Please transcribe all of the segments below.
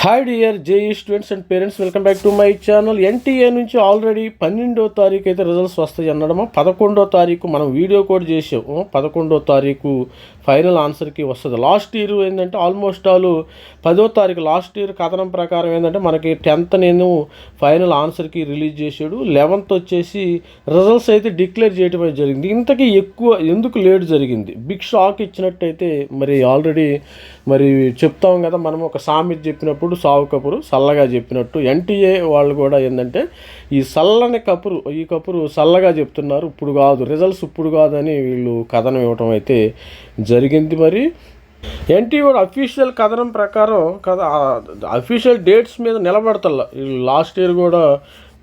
Hi dear JEE students and parents, welcome back to my channel. NTA నుంచి already 12వ తారీఖు అయితే results వస్తాయి అన్నడము. 11వ తారీఖు మనం వీడియో కూడా చేసాము. 11వ తారీఖు ఫైనల్ ఆన్సర్కి వస్తుంది. లాస్ట్ ఇయర్ ఏంటంటే ఆల్మోస్ట్ ఆల్ 10వ తారీఖు లాస్ట్ ఇయర్ కథనం ప్రకారం ఏంటంటే మనకి 10th నేను ఫైనల్ ఆన్సర్కి రిలీజ్ చేసాడు. 11th వచ్చేసి రిజల్ట్స్ అయితే డిక్లేర్ చేయడం జరిగింది. ఇంతకీ ఎక్కువ ఎందుకు లేట్ జరిగింది? బిగ్ షాక్ ఇచ్చినట్టయితే మరి ఆల్రెడీ మరి చెప్తాం కదా, మనం ఒక సామెత చెప్పినప్పుడు సావు కపురు చల్లగా చెప్పినట్టు ఎన్టీఏ వాళ్ళు కూడా ఏంటంటే ఈ చల్లని కపురు, ఈ కపురు చల్లగా చెప్తున్నారు. ఇప్పుడు కాదు రిజల్ట్స్, ఇప్పుడు కాదని వీళ్ళు కథనం ఇవ్వటం అయితే జరిగింది. మరి ఎన్టీ కూడా అఫీషియల్ కథనం ప్రకారం అఫీషియల్ డేట్స్ మీద నిలబడతల్లా. వీళ్ళు లాస్ట్ ఇయర్ కూడా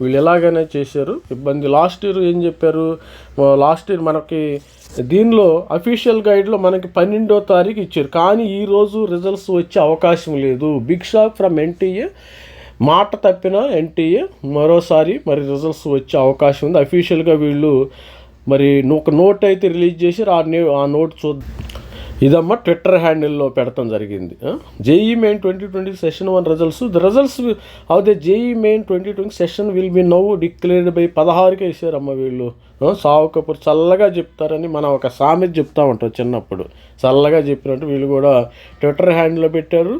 వీళ్ళు ఎలాగైనా చేశారు ఇబ్బంది. లాస్ట్ ఇయర్ ఏం చెప్పారు? లాస్ట్ ఇయర్ మనకి దీనిలో అఫీషియల్ గైడ్లో మనకి 12వ తారీఖు ఇచ్చారు, కానీ ఈరోజు రిజల్ట్స్ వచ్చే అవకాశం లేదు. బిగ్ షాక్ ఫ్రమ్ ఎన్టీఏ, మాట తప్పిన ఎన్టీఏ మరోసారి మరి రిజల్ట్స్ వచ్చే అవకాశం ఉంది. అఫీషియల్గా వీళ్ళు మరి ఒక నోట్ అయితే రిలీజ్ చేశారు. ఆ నోట్ చూద్దాం. ఇదమ్మా ట్విట్టర్ హ్యాండిల్లో పెడతాం జరిగింది. JEE main 2020 session 1 results. The results of the JEE main 2020 session will be now declared by 16కే వేసారమ్మ వీళ్ళు. సావు కపూర్ చల్లగా చెప్తారని మనం ఒక సామెత చెప్తా ఉంటాం చిన్నప్పుడు. చల్లగా చెప్పినట్టు వీళ్ళు కూడా ట్విట్టర్ హ్యాండిల్లో పెట్టారు.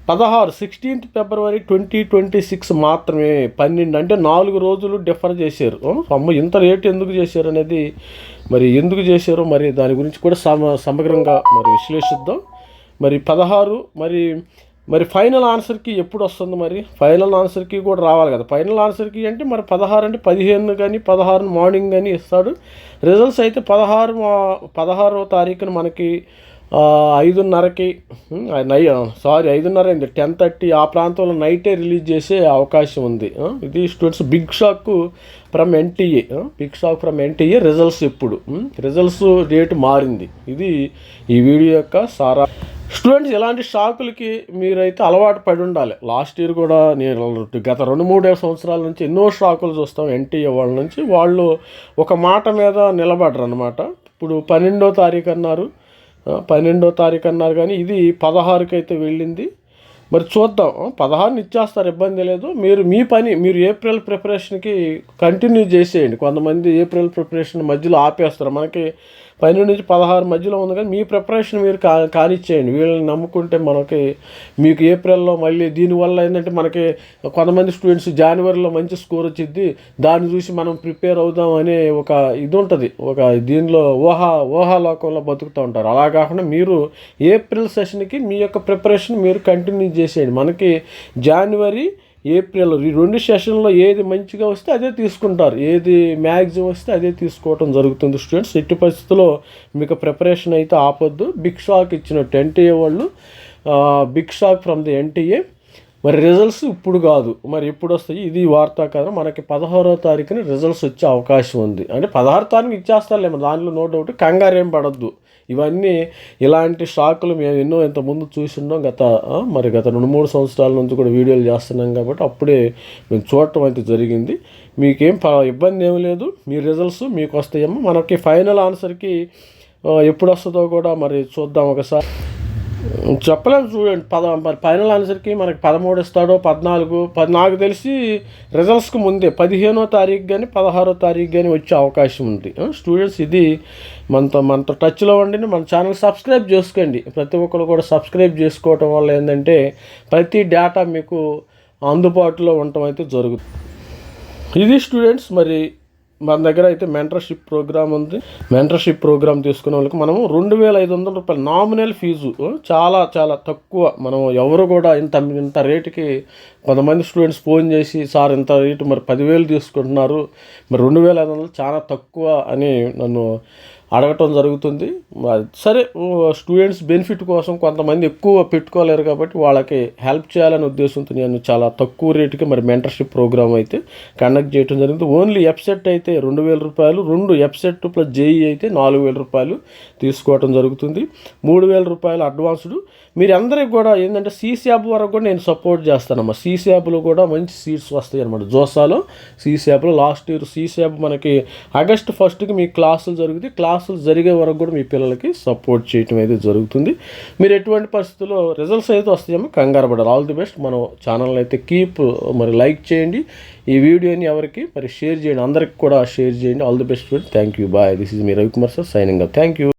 16th ఫిబ్రవరి 2026 మాత్రమే. 12 అంటే 4 రోజులు డిఫర్ చేశారు. అమ్మ ఇంత లేట్ ఎందుకు చేశారు అనేది, మరి ఎందుకు చేశారో మరి దాని గురించి కూడా సమగ్రంగా మరి విశ్లేషిద్దాం. మరి 16 మరి ఫైనల్ ఆన్సర్కి ఎప్పుడు వస్తుంది? మరి ఫైనల్ ఆన్సర్కి కూడా రావాలి కదా. ఫైనల్ ఆన్సర్కి అంటే మరి 16 అంటే 15 కానీ 16 మార్నింగ్ కానీ ఇస్తాడు. రిజల్ట్స్ అయితే 16వ తారీఖున మనకి 5:30కి 5:30 అయింది, 10:30 ఆ ప్రాంతంలో నైటే రిలీజ్ చేసే అవకాశం ఉంది. ఇది students big shock from NTA. Big shock from NTA results ఎప్పుడు? రిజల్ట్స్ డేట్ మారింది. ఇది ఈ వీడియో యొక్క సారా. స్టూడెంట్స్ ఇలాంటి షాకులకి మీరైతే అలవాటు పడి ఉండాలి. లాస్ట్ ఇయర్ కూడా నేను గత 2-3 సంవత్సరాల నుంచి ఎన్నో షాకులు చూస్తాం ఎన్టీఏ వాళ్ళ నుంచి. వాళ్ళు ఒక మాట మీద నిలబడరు అనమాట. ఇప్పుడు 12వ తారీఖు అన్నారు, 12వ తారీఖు అన్నారు, కానీ ఇది 16కి అయితే వెళ్ళింది. మరి చూద్దాం. 16 ఇచ్చేస్తారు, ఇబ్బంది లేదు. మీరు ఏప్రిల్ ప్రిపరేషన్కి కంటిన్యూ చేసేయండి. కొంతమంది ఏప్రిల్ ప్రిపరేషన్ మధ్యలో ఆపేస్తారు. మనకి 12 నుంచి 16 మధ్యలో ఉంది, కానీ మీ ప్రిపరేషన్ మీరు కానిచ్చేయండి. వీళ్ళని నమ్ముకుంటే మీకు ఏప్రిల్లో మళ్ళీ దీనివల్ల ఏంటంటే మనకి కొంతమంది స్టూడెంట్స్ జనవరిలో మంచి స్కోర్ వచ్చింది, దాన్ని చూసి మనం ప్రిపేర్ అవుదాం అనే ఒక ఇది ఉంటుంది. ఒక దీనిలో ఊహాలోకంలో బతుకుతూ ఉంటారు. అలా కాకుండా మీరు ఏప్రిల్ సెషన్కి మీ యొక్క ప్రిపరేషన్ మీరు కంటిన్యూ చేసేయండి. మనకి జనవరి ఏప్రిల్ ఈ 2 సెషన్లో ఏది మంచిగా వస్తే అదే తీసుకుంటారు, ఏది మ్యాక్సిమం వస్తే అదే తీసుకోవటం జరుగుతుంది. స్టూడెంట్స్ ఎట్టి పరిస్థితుల్లో మీకు ప్రిపరేషన్ అయితే ఆపొద్దు. బిగ్ షాక్ ఇచ్చినట్టు ఎన్టీఏ వాళ్ళు, big shock from the NTA. మరి రిజల్ట్స్ ఇప్పుడు కాదు, మరి ఎప్పుడు వస్తాయి? ఇది వార్తా కథనం. మనకి 16వ తారీఖున రిజల్ట్స్ వచ్చే అవకాశం ఉంది. అంటే 16వ తారీఖు ఇచ్చేస్తారులేమో, దానిలో నో డౌట్. కంగారు ఏం పడద్దు. ఇవన్నీ ఇలాంటి షాకులు మేము ఎన్నో ఇంతకుముందు చూస్తున్నాం. గత 2-3 సంవత్సరాల నుంచి కూడా వీడియోలు చేస్తున్నాం కాబట్టి అప్పుడే మేము చూడటం అయితే జరిగింది. మీకేం ఇబ్బంది ఏమి లేదు. మీ రిజల్ట్స్ మీకు వస్తాయేమో. మనకి ఫైనల్ ఆన్సర్కి ఎప్పుడు వస్తుందో కూడా మరి చూద్దాం ఒకసారి. చెప్పలేము చూడండి. మరి ఫైనల్ ఆన్సర్కి మనకి 13 ఇస్తాడో 14. నాకు తెలిసి రిజల్ట్స్కి ముందే 15వ తారీఖు కానీ 16వ తారీఖు కానీ వచ్చే అవకాశం ఉంది. స్టూడెంట్స్ ఇది మనతో టచ్లో ఉండి మన ఛానల్ సబ్స్క్రైబ్ చేసుకోండి. ప్రతి ఒక్కరు కూడా సబ్స్క్రైబ్ చేసుకోవటం వల్ల ఏంటంటే ప్రతి డేటా మీకు అందుబాటులో ఉండటం అయితే జరుగుతుంది. ఇది స్టూడెంట్స్ మరి మన దగ్గర అయితే మెంటర్షిప్ ప్రోగ్రామ్ ఉంది. మెంటర్షిప్ ప్రోగ్రామ్ తీసుకునే వాళ్ళకి మనము 2,500 రూపాయలు నామినల్ ఫీజు, చాలా చాలా తక్కువ. మనం ఎవరు కూడా ఇంత రేటుకి కొంతమంది స్టూడెంట్స్ ఫోన్ చేసి సార్ ఇంత రేటు మరి 10,000 తీసుకుంటున్నారు, మరి 2,500 చాలా తక్కువ అని నన్ను అడగటం జరుగుతుంది. సరే, స్టూడెంట్స్ బెనిఫిట్ కోసం కొంతమంది ఎక్కువ పెట్టుకోలేరు కాబట్టి వాళ్ళకి హెల్ప్ చేయాలనే ఉద్దేశంతో నేను చాలా తక్కువ రేటుకి మరి మెంటర్షిప్ ప్రోగ్రామ్ అయితే కండక్ట్ చేయడం జరిగింది. ఓన్లీ ఎఫ్సెట్ అయితే 2,000 రూపాయలు, 2 ఎఫ్సెట్ ప్లస్ జేఈ అయితే 4,000 రూపాయలు తీసుకోవడం జరుగుతుంది. 3,000 రూపాయలు అడ్వాన్స్డ్. మీరు అందరికి కూడా ఏంటంటే సీశాబ్ వరకు కూడా నేను సపోర్ట్ చేస్తానమ్మా. సీశాబ్లో కూడా మంచి సీట్స్ వస్తాయి అన్నమాట. జోసాలో సీశాబ్లో లాస్ట్ ఇయర్ సీశాబ్ మనకి ఆగస్ట్ 1కి మీ క్లాసులు జరుగుతాయి. క్లాసులు జరిగే వరకు కూడా మీ పిల్లలకి సపోర్ట్ చేయటం అయితే జరుగుతుంది. మీరు ఎటువంటి పరిస్థితుల్లో రిజల్ట్స్ అయితే వస్తాయేమో కంగారు పడారు. All the best. మన ఛానల్ అయితే మరి లైక్ చేయండి, ఈ వీడియోని ఎవరికి మరి షేర్ చేయండి, అందరికి కూడా షేర్ చేయండి. All the best. Thank you. Bye. This is me Ravikumar sir signing up. Thank you.